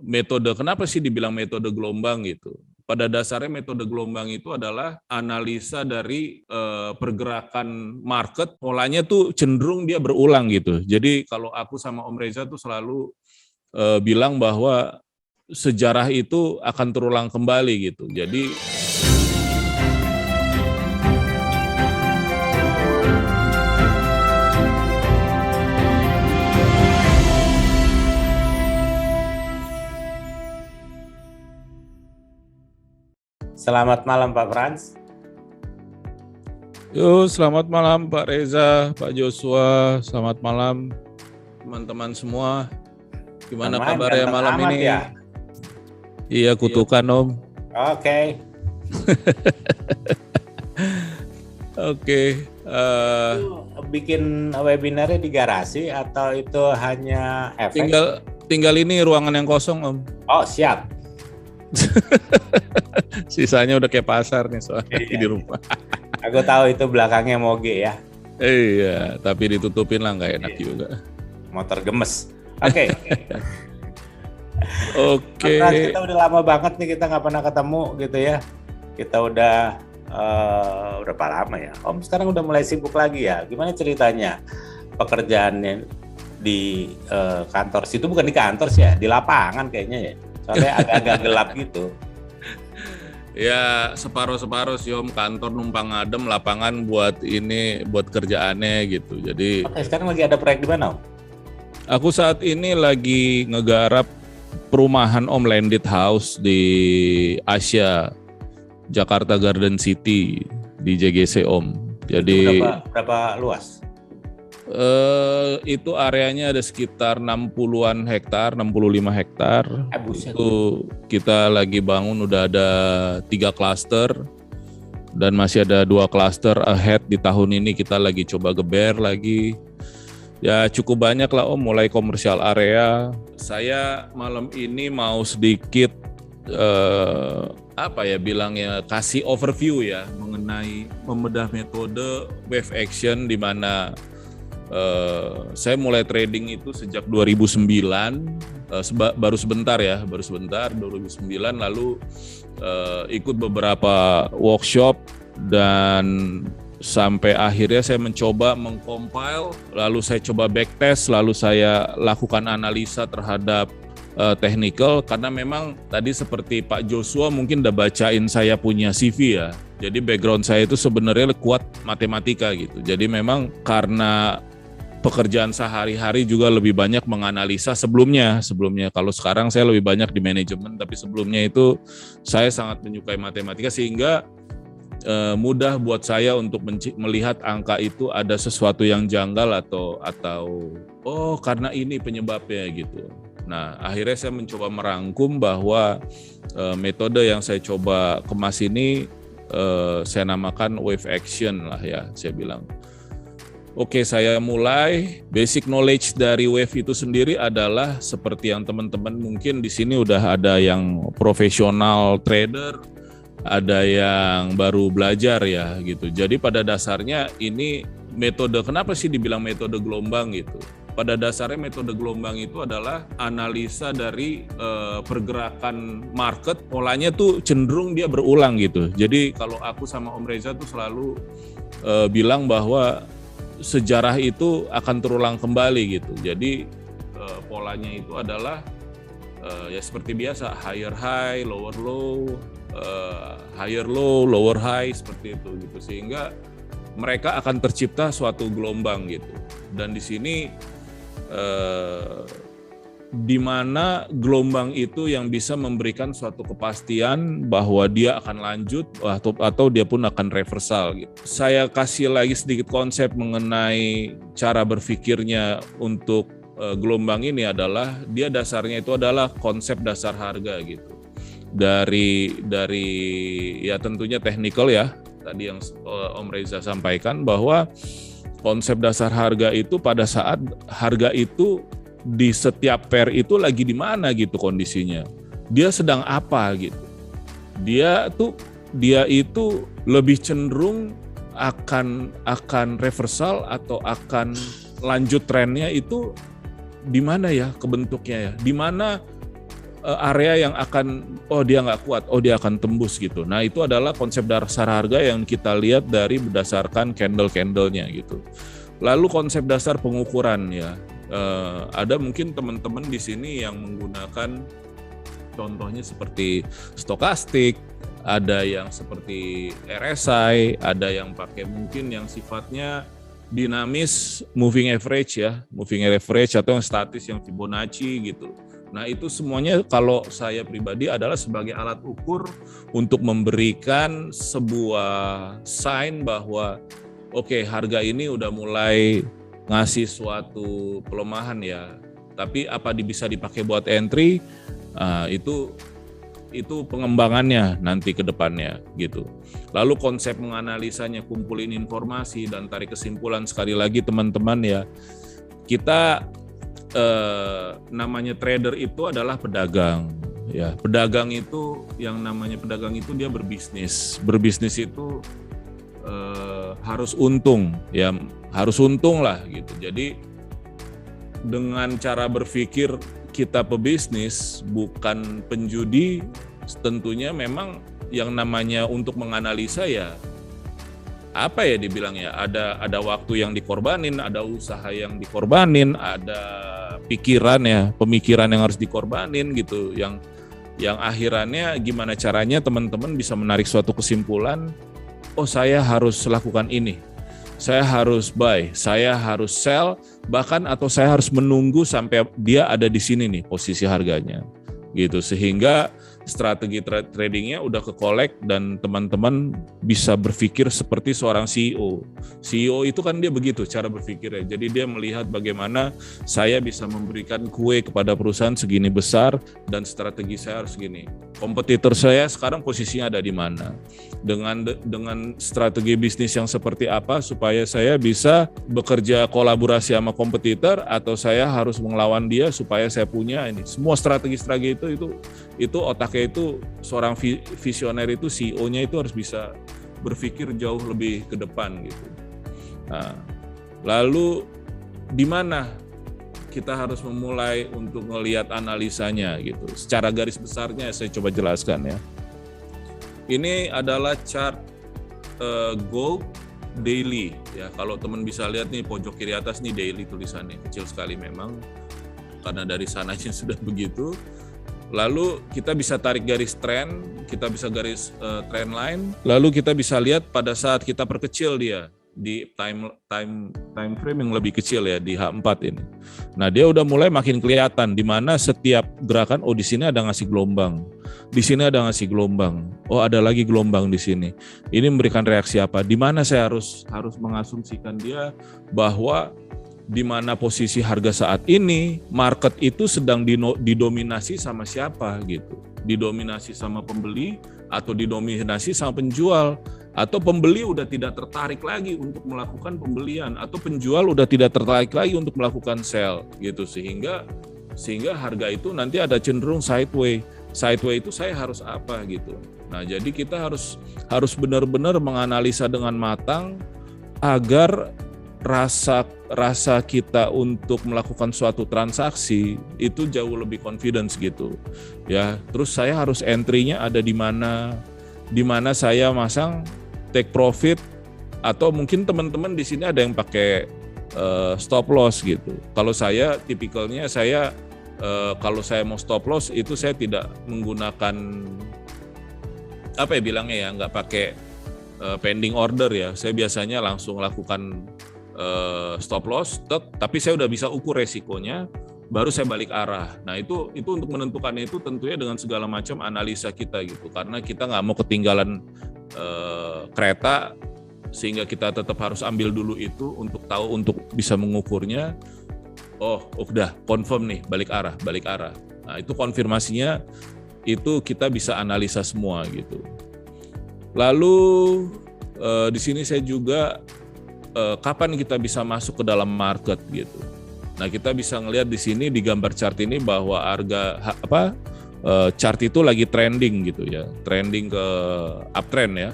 metode, kenapa sih dibilang metode gelombang gitu? Pada dasarnya metode gelombang itu adalah analisa dari pergerakan market, polanya tuh cenderung dia berulang gitu. Jadi kalau aku sama Om Reza tuh selalu bilang bahwa sejarah itu akan terulang kembali gitu. Jadi Selamat malam Pak Frans. Yo, selamat malam Pak Reza, Pak Joshua, selamat malam teman-teman semua. Gimana kabarnya malam ini? Ya? Iya, kutukan Om. Oke. Oke. Bikin webinarnya di garasi atau itu hanya efek? Tinggal ini ruangan yang kosong Om. Oh siap. Sisanya udah kayak pasar nih soalnya di rumah. Aku tahu itu belakangnya moge ya. Iya, tapi ditutupin lah, nggak enak juga. Motor gemes. Oke. Oke. Kita udah lama banget nih kita nggak pernah ketemu gitu ya. Kita udah berapa lama ya? Om sekarang udah mulai sibuk lagi ya. Gimana ceritanya pekerjaannya di kantor situ? Bukan di kantor sih ya, di lapangan kayaknya ya. Soalnya agak-agak gelap gitu. Ya separuh-separuh sih Om, kantor numpang adem, lapangan buat kerjaannya gitu. Jadi. Oke, sekarang lagi ada proyek di mana Om? Aku saat ini lagi ngegarap perumahan Om, landed house di Asia, Jakarta Garden City di JGC Om. Jadi itu berapa luas? Itu areanya ada sekitar 60-an hektar, 65 hektar. Itu kita lagi bangun, udah ada 3 klaster dan masih ada 2 klaster ahead di tahun ini, kita lagi coba geber lagi. Ya cukup banyak lah Om, mulai komersial area. Saya malam ini mau sedikit kasih overview ya mengenai membedah metode wave action, di mana saya mulai trading itu sejak 2009, baru sebentar 2009, lalu ikut beberapa workshop dan sampai akhirnya saya mencoba mengcompile, lalu saya coba backtest, lalu saya lakukan analisa terhadap technical, karena memang tadi seperti Pak Joshua mungkin udah bacain saya punya CV ya. Jadi background saya itu sebenarnya kuat matematika gitu. Jadi memang karena pekerjaan sehari-hari juga lebih banyak menganalisa sebelumnya. Kalau sekarang saya lebih banyak di manajemen, tapi sebelumnya itu saya sangat menyukai matematika sehingga mudah buat saya untuk melihat angka itu ada sesuatu yang janggal atau karena ini penyebabnya gitu. Nah, akhirnya saya mencoba merangkum bahwa metode yang saya coba kemas ini saya namakan wave action lah ya, saya bilang. Oke, saya mulai. Basic knowledge dari wave itu sendiri adalah seperti yang teman-teman mungkin di sini udah ada yang profesional trader, ada yang baru belajar ya gitu. Jadi pada dasarnya ini metode, kenapa sih dibilang metode gelombang gitu? Pada dasarnya metode gelombang itu adalah analisa dari pergerakan market, polanya tuh cenderung dia berulang gitu. Jadi kalau aku sama Om Reza tuh selalu bilang bahwa sejarah itu akan terulang kembali gitu. Jadi polanya itu adalah ya seperti biasa, higher high, lower low, higher low, lower high, seperti itu gitu. Sehingga mereka akan tercipta suatu gelombang gitu. Dan di sini di mana gelombang itu yang bisa memberikan suatu kepastian bahwa dia akan lanjut atau dia pun akan reversal gitu. Saya kasih lagi sedikit konsep mengenai cara berpikirnya untuk gelombang ini adalah dia dasarnya itu adalah konsep dasar harga gitu. Dari ya tentunya technical ya, tadi yang Om Reza sampaikan bahwa konsep dasar harga itu pada saat harga itu di setiap pair itu lagi di mana gitu kondisinya. Dia sedang apa gitu. Dia itu lebih cenderung akan reversal atau akan lanjut trennya itu di mana ya kebentuknya ya. Di mana area yang akan, dia nggak kuat, dia akan tembus gitu. Nah itu adalah konsep dasar harga yang kita lihat dari berdasarkan candle-candlenya gitu. Lalu konsep dasar pengukuran ya, ada mungkin teman-teman di sini yang menggunakan contohnya seperti stokastik, ada yang seperti RSI, ada yang pakai mungkin yang sifatnya dinamis moving average ya, moving average atau yang statis yang Fibonacci gitu. Nah itu semuanya kalau saya pribadi adalah sebagai alat ukur untuk memberikan sebuah sign bahwa oke, harga ini udah mulai ngasih suatu pelemahan ya, tapi apa bisa dipakai buat entry, itu pengembangannya nanti ke depannya gitu. Lalu konsep menganalisanya, kumpulin informasi dan tarik kesimpulan. Sekali lagi teman-teman ya, kita namanya trader itu adalah pedagang ya. Pedagang itu, yang namanya pedagang itu dia berbisnis. Berbisnis itu harus untung ya, harus untung lah gitu. Jadi dengan cara berpikir kita pebisnis bukan penjudi, tentunya memang yang namanya untuk menganalisa ya apa ya dibilangnya, ada waktu yang dikorbanin, ada usaha yang dikorbanin, ada pemikiran yang harus dikorbanin gitu, yang akhirannya gimana caranya teman-teman bisa menarik suatu kesimpulan, saya harus lakukan ini, saya harus buy, saya harus sell, bahkan atau saya harus menunggu sampai dia ada di sini nih posisi harganya gitu, sehingga strategi tradingnya udah ke-collect dan teman-teman bisa berpikir seperti seorang CEO. CEO itu kan dia begitu cara berpikirnya. Jadi dia melihat bagaimana saya bisa memberikan kue kepada perusahaan segini besar dan strategi saya harus segini. Kompetitor saya sekarang posisinya ada di mana? Dengan strategi bisnis yang seperti apa supaya saya bisa bekerja kolaborasi sama kompetitor, atau saya harus melawan dia supaya saya punya ini. Semua strategi-strategi itu otaknya itu seorang visioner itu, CEO-nya itu harus bisa berpikir jauh lebih ke depan gitu. Nah, lalu di mana kita harus memulai untuk melihat analisanya gitu. Secara garis besarnya saya coba jelaskan ya. Ini adalah chart gold daily ya. Kalau teman bisa lihat nih pojok kiri atas nih daily tulisannya, kecil sekali memang karena dari sananya sudah begitu. Lalu kita bisa tarik garis trend, kita bisa garis trend line, lalu kita bisa lihat pada saat kita perkecil dia di time frame yang lebih kecil ya, di H4 ini. Nah, dia udah mulai makin kelihatan di mana setiap gerakan, di sini ada ngasih gelombang. Di sini ada ngasih gelombang. Ada lagi gelombang di sini. Ini memberikan reaksi apa? Di mana saya harus mengasumsikan dia bahwa di mana posisi harga saat ini, market itu sedang didominasi sama siapa gitu. Didominasi sama pembeli atau didominasi sama penjual, atau pembeli udah tidak tertarik lagi untuk melakukan pembelian, atau penjual udah tidak tertarik lagi untuk melakukan sell gitu, sehingga harga itu nanti ada cenderung sideway. Sideway itu saya harus apa gitu. Nah, jadi kita harus benar-benar menganalisa dengan matang agar rasa kita untuk melakukan suatu transaksi itu jauh lebih confidence gitu ya. Terus saya harus entry-nya ada di mana saya masang take profit, atau mungkin teman-teman di sini ada yang pakai stop loss gitu. Kalau saya tipikalnya kalau saya mau stop loss itu saya tidak menggunakan nggak pakai pending order ya. Saya biasanya langsung lakukan stop loss, tapi saya udah bisa ukur resikonya, baru saya balik arah. Nah itu untuk menentukannya itu tentunya dengan segala macam analisa kita gitu, karena kita nggak mau ketinggalan kereta, sehingga kita tetap harus ambil dulu itu untuk tahu, untuk bisa mengukurnya. Udah confirm nih balik arah. Nah itu konfirmasinya itu kita bisa analisa semua gitu. Lalu di sini saya juga kapan kita bisa masuk ke dalam market gitu. Nah, kita bisa ngelihat di sini di gambar chart ini bahwa chart itu lagi trending gitu ya, trending ke uptrend ya.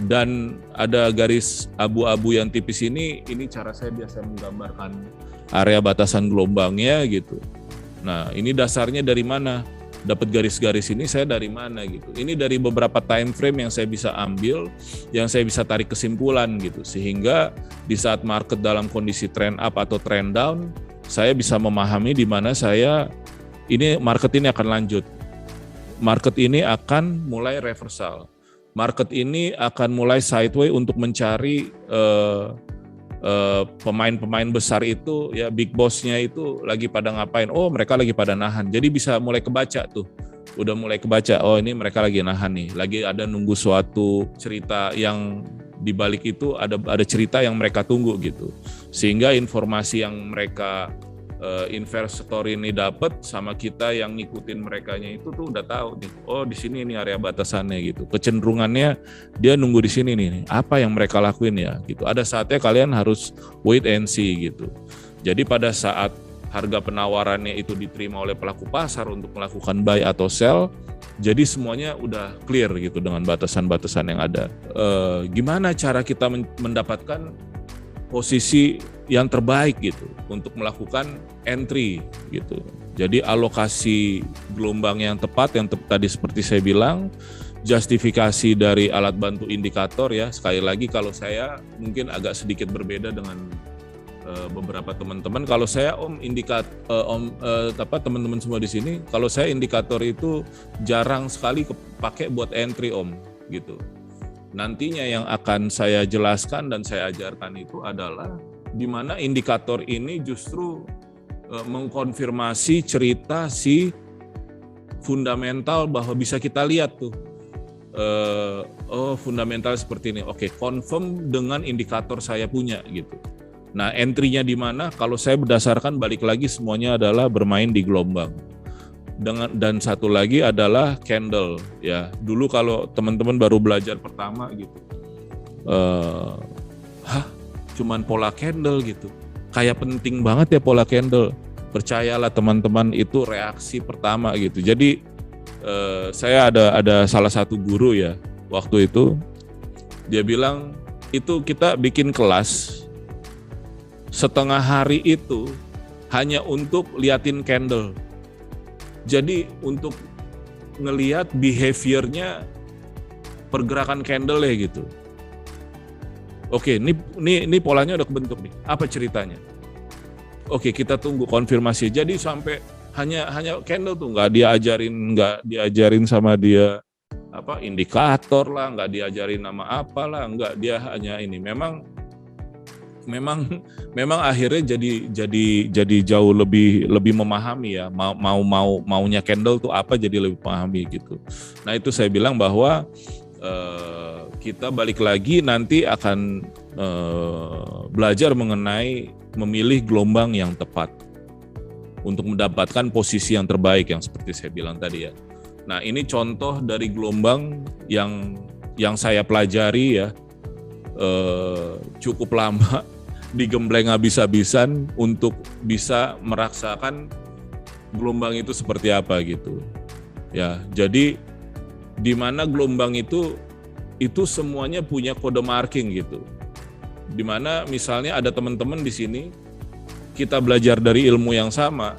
Dan ada garis abu-abu yang tipis ini cara saya biasa menggambarkan area batasan gelombangnya gitu. Nah, ini dasarnya dari mana? dapat garis-garis ini saya dari mana gitu. Ini dari beberapa time frame yang saya bisa ambil, yang saya bisa tarik kesimpulan gitu. Sehingga di saat market dalam kondisi trend up atau trend down, saya bisa memahami di mana market ini akan lanjut. Market ini akan mulai reversal. Market ini akan mulai sideways untuk mencari pemain-pemain besar itu, ya big boss-nya itu lagi pada ngapain. Oh, mereka lagi pada nahan. Jadi bisa mulai kebaca tuh. Udah mulai kebaca, oh ini mereka lagi nahan nih. Lagi ada nunggu suatu cerita yang di balik itu ada cerita yang mereka tunggu gitu. Sehingga informasi yang mereka investor ini dapat sama kita yang ngikutin merekanya itu tuh udah tahu nih. Oh, di sini ini area batasannya gitu. Kecenderungannya dia nunggu di sini nih. Apa yang mereka lakuin ya gitu. Ada saatnya kalian harus wait and see gitu. Jadi pada saat harga penawarannya itu diterima oleh pelaku pasar untuk melakukan buy atau sell, jadi semuanya udah clear gitu dengan batasan-batasan yang ada. Gimana cara kita mendapatkan posisi yang terbaik gitu untuk melakukan entry gitu. Jadi alokasi gelombang yang tepat yang tadi seperti saya bilang, justifikasi dari alat bantu indikator ya. Sekali lagi kalau saya mungkin agak sedikit berbeda dengan beberapa teman-teman. Kalau saya teman-teman semua di sini, kalau saya indikator itu jarang sekali kepake buat entry gitu. Nantinya yang akan saya jelaskan dan saya ajarkan itu adalah di mana indikator ini justru mengkonfirmasi cerita si fundamental bahwa bisa kita lihat tuh. Fundamental seperti ini. Oke, confirm dengan indikator saya punya gitu. Nah, entry-nya di mana? Kalau saya berdasarkan balik lagi semuanya adalah bermain di gelombang. Dan satu lagi adalah candle ya. Dulu kalau teman-teman baru belajar pertama gitu, cuman pola candle gitu, kayak penting banget ya pola candle. Percayalah teman-teman, itu reaksi pertama gitu. Jadi saya ada salah satu guru ya waktu itu, dia bilang itu kita bikin kelas setengah hari itu hanya untuk liatin candle. Jadi untuk ngelihat behaviornya pergerakan candle ya gitu. Oke, ini polanya udah kebentuk nih. Apa ceritanya? Oke, kita tunggu konfirmasi. Jadi sampai hanya candle tuh nggak diajarin sama dia indikator lah, nggak diajarin nama apalah, nggak, dia hanya ini. Memang akhirnya jadi jauh lebih memahami ya, maunya candle tuh apa, jadi lebih memahami gitu. Nah, itu saya bilang bahwa kita balik lagi nanti akan belajar mengenai memilih gelombang yang tepat untuk mendapatkan posisi yang terbaik yang seperti saya bilang tadi ya. Nah, ini contoh dari gelombang yang saya pelajari ya, cukup lama, digembleng habis-habisan untuk bisa merasakan gelombang itu seperti apa gitu ya. Jadi di mana gelombang itu semuanya punya kode marking gitu, di mana misalnya ada teman-teman di sini, kita belajar dari ilmu yang sama,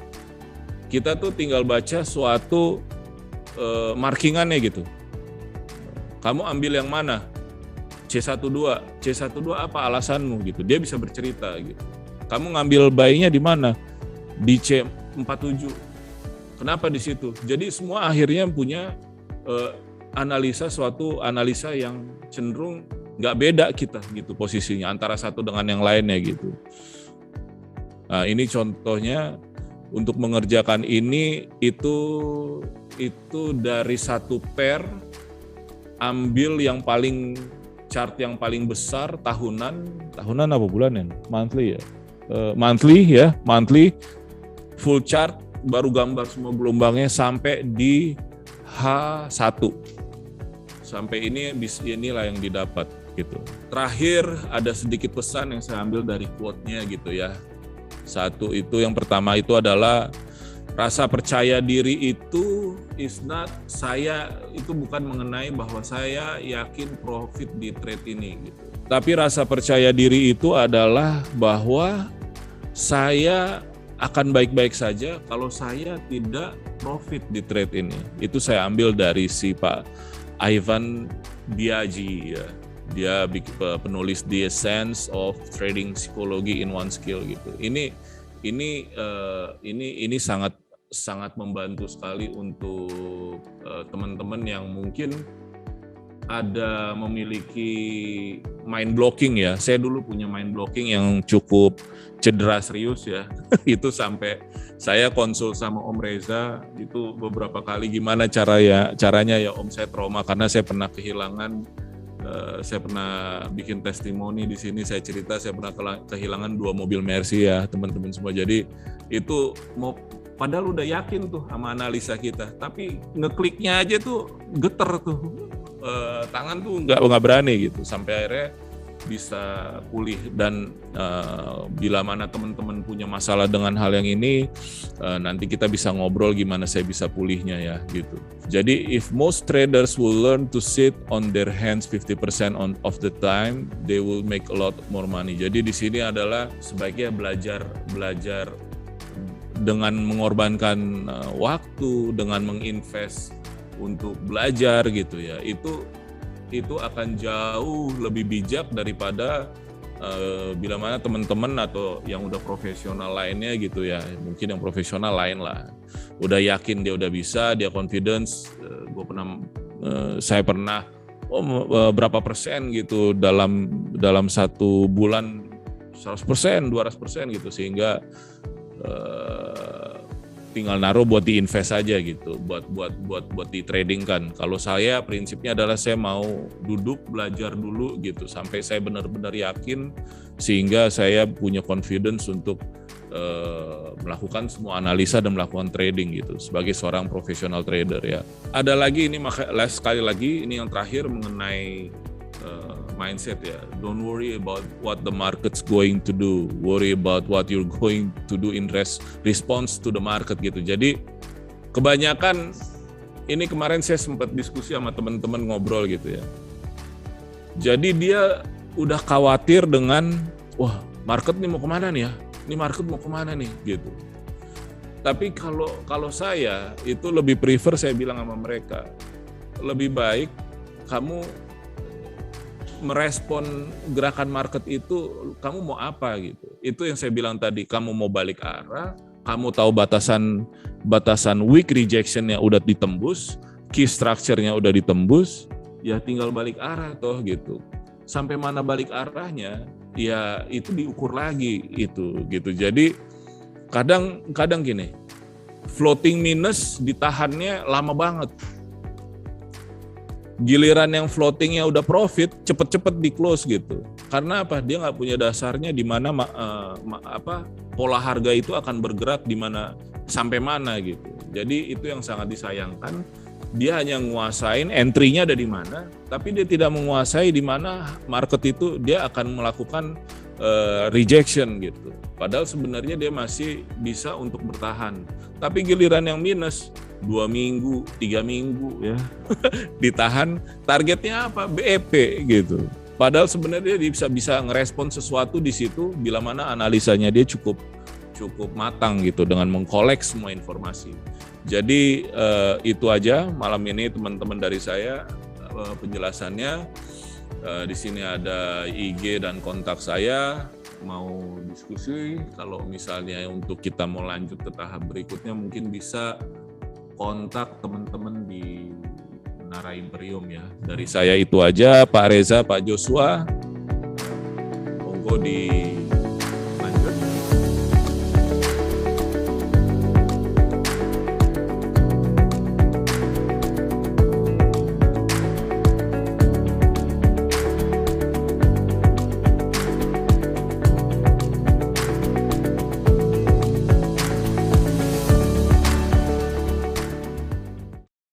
kita tuh tinggal baca suatu markingannya gitu. Kamu ambil yang mana? C12 apa alasanmu gitu. Dia bisa bercerita gitu. Kamu ngambil buy-nya di mana? Di C47. Kenapa di situ? Jadi semua akhirnya punya suatu analisa yang cenderung nggak beda kita gitu posisinya antara satu dengan yang lainnya gitu. Nah, ini contohnya untuk mengerjakan ini itu dari satu pair, ambil yang paling chart yang paling besar tahunan apa bulanan? Monthly ya. Monthly full chart, baru gambar semua gelombangnya sampai di H1. Sampai inilah yang didapat gitu. Terakhir ada sedikit pesan yang saya ambil dari quote-nya gitu ya. Satu itu, yang pertama itu adalah rasa percaya diri itu bukan mengenai bahwa saya yakin profit di trade ini gitu. Tapi rasa percaya diri itu adalah bahwa saya akan baik-baik saja kalau saya tidak profit di trade ini. Itu saya ambil dari si Pak Ivan Biaggi ya. Dia penulis The Essence of Trading Psychology in One Skill gitu. Ini sangat membantu sekali untuk teman-teman yang mungkin ada memiliki mind blocking ya. Saya dulu punya mind blocking yang cukup cedera serius ya. Itu sampai saya konsul sama Om Reza itu beberapa kali, gimana caranya ya Om, saya trauma karena saya pernah kehilangan, saya pernah bikin testimoni di sini, saya cerita saya pernah kehilangan 2 mobil Mercy ya teman-teman semua. Jadi itu padahal udah yakin tuh sama analisa kita, tapi ngekliknya aja tuh geter tuh. Tangan tuh nggak berani gitu, sampai akhirnya bisa pulih. Dan bila mana teman-teman punya masalah dengan hal yang ini, nanti kita bisa ngobrol gimana saya bisa pulihnya ya gitu. Jadi if most traders will learn to sit on their hands 50% of the time, they will make a lot more money. Jadi di sini adalah sebaiknya belajar dengan mengorbankan waktu, dengan menginvest untuk belajar gitu ya, itu akan jauh lebih bijak daripada bila mana teman-teman atau yang udah profesional lainnya gitu ya. Mungkin yang profesional lain lah, udah yakin dia udah bisa, dia confidence. Saya pernah berapa persen gitu dalam 1 bulan 100%, 200% gitu, sehingga tinggal naruh buat diinvest aja gitu, buat di trading kan. Kalau saya prinsipnya adalah saya mau duduk belajar dulu gitu sampai saya benar-benar yakin, sehingga saya punya confidence untuk melakukan semua analisa dan melakukan trading gitu sebagai seorang profesional trader ya. Ada lagi ini, sekali lagi ini yang terakhir mengenai mindset ya. Don't worry about what the market's going to do. Worry about what you're going to do in response to the market gitu. Jadi kebanyakan ini, kemarin saya sempat diskusi sama teman-teman, ngobrol gitu ya. Jadi dia udah khawatir dengan, wah market nih mau kemana nih ya? Ini market mau kemana nih gitu. Tapi kalau saya itu lebih prefer, saya bilang sama mereka, lebih baik kamu merespon gerakan market itu, kamu mau apa gitu. Itu yang saya bilang tadi, kamu mau balik arah, kamu tahu batasan weak rejection-nya udah ditembus, key structure-nya udah ditembus, ya tinggal balik arah toh gitu. Sampai mana balik arahnya, ya itu diukur lagi itu gitu. Jadi kadang gini, floating minus ditahannya lama banget. Giliran yang floatingnya udah profit, cepet-cepet di close gitu. Karena apa? Dia nggak punya dasarnya di mana pola harga itu akan bergerak di mana sampai mana gitu. Jadi itu yang sangat disayangkan. Dia hanya menguasain entry-nya ada di mana, tapi dia tidak menguasai di mana market itu dia akan melakukan rejection gitu. Padahal sebenarnya dia masih bisa untuk bertahan. Tapi giliran yang minus 2 minggu, 3 minggu ya ditahan, targetnya apa? BEP gitu. Padahal sebenarnya dia bisa ngerespon sesuatu di situ bila mana analisanya dia cukup matang gitu dengan mengkolek semua informasi. Jadi itu aja malam ini teman-teman dari saya penjelasannya. Di sini ada IG dan kontak saya, mau diskusi. Kalau misalnya untuk kita mau lanjut ke tahap berikutnya, mungkin bisa kontak teman-teman di Menara Imperium ya. Dari saya itu aja, Pak Reza, Pak Joshua, monggo di